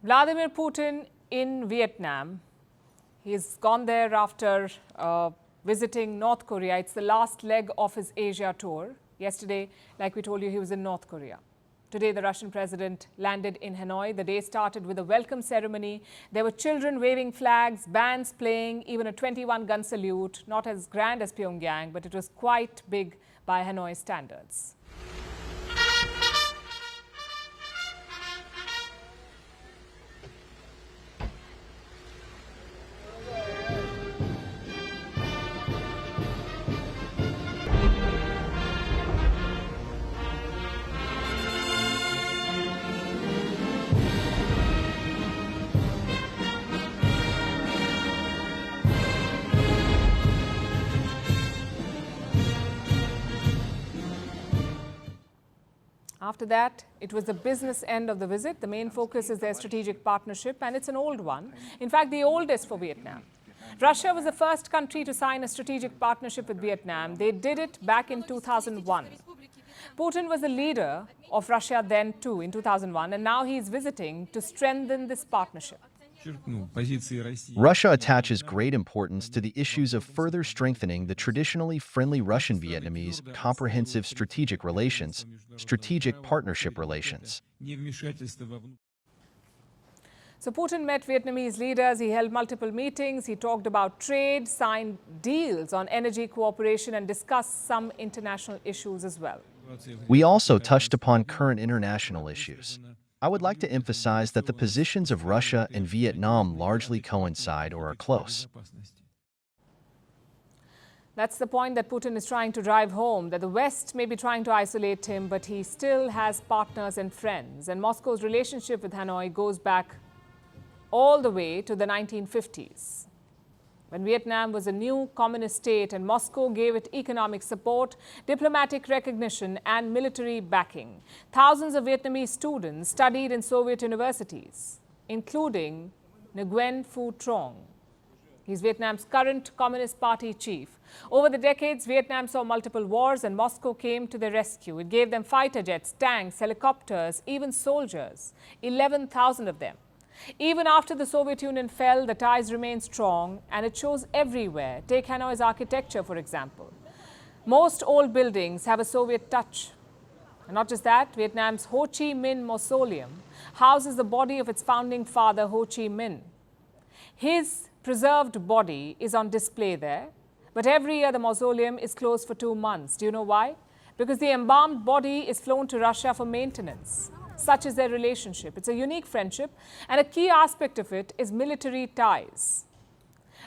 Vladimir Putin in Vietnam. He's gone there after visiting North Korea. It's the last leg of his Asia tour. Yesterday, like we told you, he was in North Korea. Today, the Russian president landed in Hanoi. The day started with a welcome ceremony. There were children waving flags, bands playing, even a 21-gun salute. Not as grand as Pyongyang, but it was quite big by Hanoi standards. After that, it was the business end of the visit. The main focus is their strategic partnership, and it's an old one. In fact, the oldest for Vietnam. Russia was the first country to sign a strategic partnership with Vietnam. They did it back in 2001. Putin was the leader of Russia then too in 2001, and now he's visiting to strengthen this partnership. Russia attaches great importance to the issues of further strengthening the traditionally friendly Russian-Vietnamese comprehensive strategic relations, strategic partnership relations. So Putin met Vietnamese leaders, he held multiple meetings, he talked about trade, signed deals on energy cooperation and discussed some international issues as well. We also touched upon current international issues. I would like to emphasize that the positions of Russia and Vietnam largely coincide or are close. That's the point that Putin is trying to drive home, that the West may be trying to isolate him, but he still has partners and friends. And Moscow's relationship with Hanoi goes back all the way to the 1950s. When Vietnam was a new communist state and Moscow gave it economic support, diplomatic recognition and military backing. Thousands of Vietnamese students studied in Soviet universities, including Nguyen Phu Trong. He's Vietnam's current Communist Party chief. Over the decades, Vietnam saw multiple wars and Moscow came to their rescue. It gave them fighter jets, tanks, helicopters, even soldiers, 11,000 of them. Even after the Soviet Union fell, the ties remained strong, and it shows everywhere. Take Hanoi's architecture, for example. Most old buildings have a Soviet touch. And not just that, Vietnam's Ho Chi Minh Mausoleum houses the body of its founding father, Ho Chi Minh. His preserved body is on display there, but every year the mausoleum is closed for 2 months. Do you know why? Because the embalmed body is flown to Russia for maintenance. Such is their relationship. It's a unique friendship, and a key aspect of it is military ties.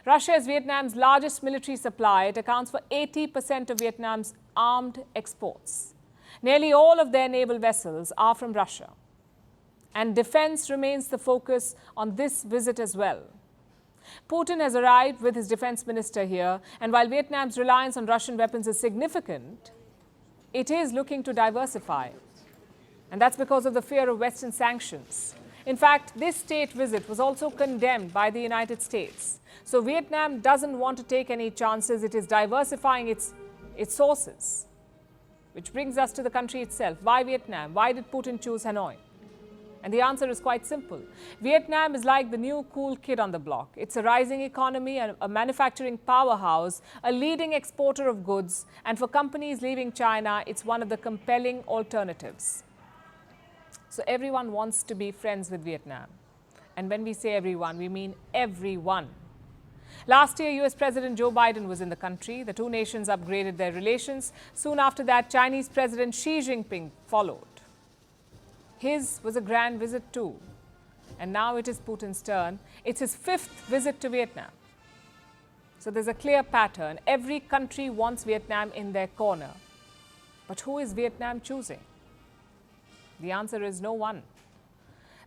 Russia is Vietnam's largest military supplier. It accounts for 80% of Vietnam's armed exports. Nearly all of their naval vessels are from Russia. And defense remains the focus on this visit as well. Putin has arrived with his defense minister here, and while Vietnam's reliance on Russian weapons is significant, it is looking to diversify. And that's because of the fear of Western sanctions. In fact, this state visit was also condemned by the United States. So Vietnam doesn't want to take any chances. It is diversifying its sources. Which brings us to the country itself. Why Vietnam? Why did Putin choose Hanoi? And the answer is quite simple. Vietnam is like the new cool kid on the block. It's a rising economy, a manufacturing powerhouse, a leading exporter of goods. And for companies leaving China, it's one of the compelling alternatives. So everyone wants to be friends with Vietnam. And when we say everyone, we mean everyone. Last year, US President Joe Biden was in the country. The two nations upgraded their relations. Soon after that, Chinese President Xi Jinping followed. His was a grand visit too. And now it is Putin's turn. It's his 5th visit to Vietnam. So there's a clear pattern. Every country wants Vietnam in their corner. But who is Vietnam choosing? The answer is no one.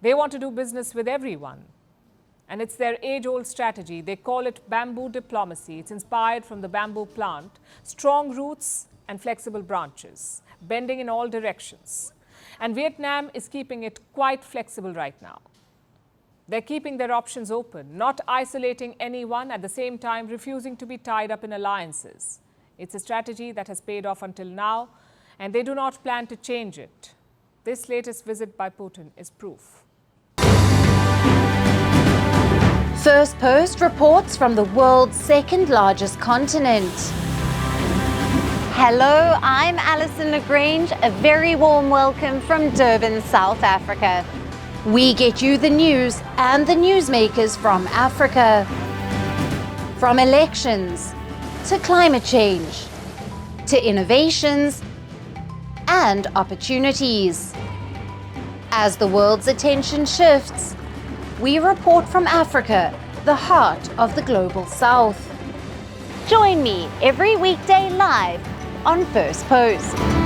They want to do business with everyone. And it's their age-old strategy. They call it bamboo diplomacy. It's inspired from the bamboo plant. Strong roots and flexible branches, bending in all directions. And Vietnam is keeping it quite flexible right now. They're keeping their options open, not isolating anyone, at the same time refusing to be tied up in alliances. It's a strategy that has paid off until now, and they do not plan to change it. This latest visit by Putin is proof. Firstpost reports from the world's second largest continent. Hello, I'm Alison Lagrange. A very warm welcome from Durban, South Africa. We get you the news and the newsmakers from Africa. From elections to climate change to innovations and opportunities. As the world's attention shifts, we report from Africa, the heart of the global South. Join me every weekday live on Firstpost.